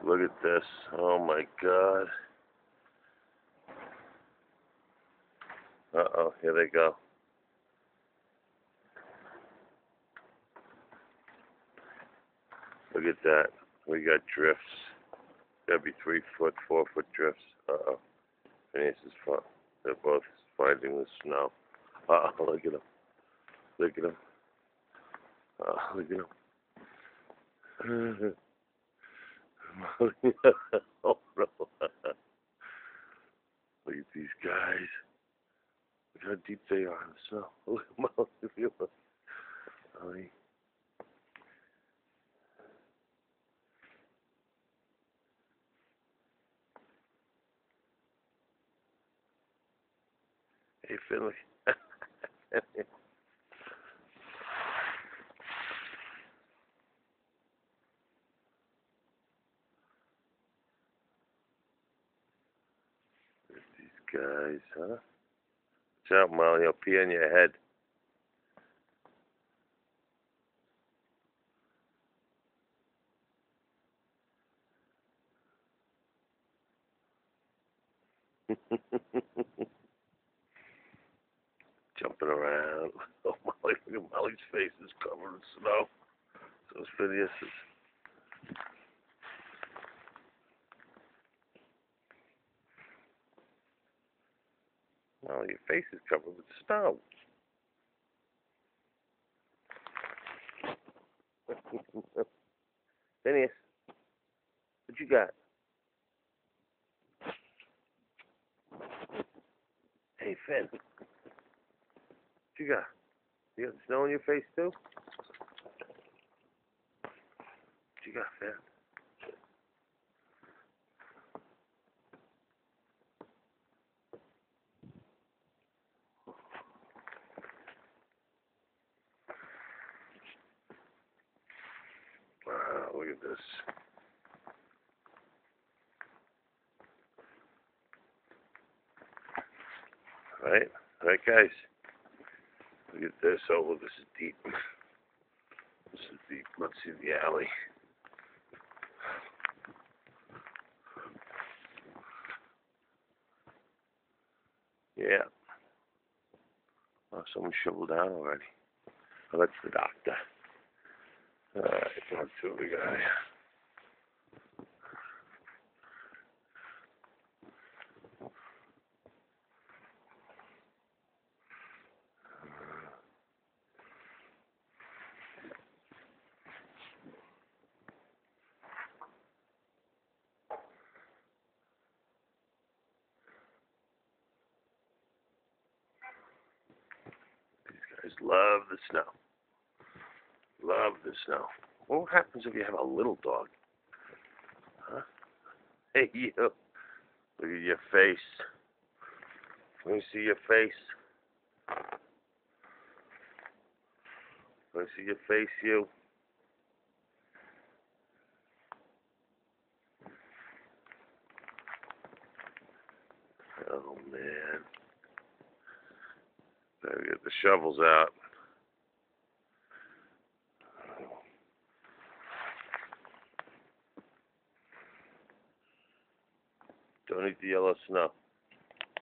Look at this. Oh my God. Uh-oh, here they go. Look at that. We got drifts. Gotta be 3 foot, 4 foot drifts. Uh-oh. Phineas is fun. They're both finding the snow. Uh-oh, look at them. Look at them. Look at them. Oh, no. Look at these guys. Look how deep they are in the snow. Look at them. Hey, Finley. These guys, huh? Watch out, Molly. I'll pee on your head. Jumping around. Oh, Molly, look at Molly's face is covered in snow. So is Phineas's. Molly, your face is covered with snow. Phineas, what you got? Hey, Finn. What you got? You got snow on your face, too? What you got, Finn? Wow, look at this. Right, guys. Look at this. Oh, well, this is deep. This is deep. Let's see the alley. Yeah. Oh, someone shoveled down already. Oh, that's the doctor. All right, on to the guy. These guys love the snow. Love the snow. What happens if you have a little dog? Huh? Hey, you. Look at your face. Let me see your face. Let me see your face, you. Oh, man. Gotta get the shovels out. Don't eat the yellow snow.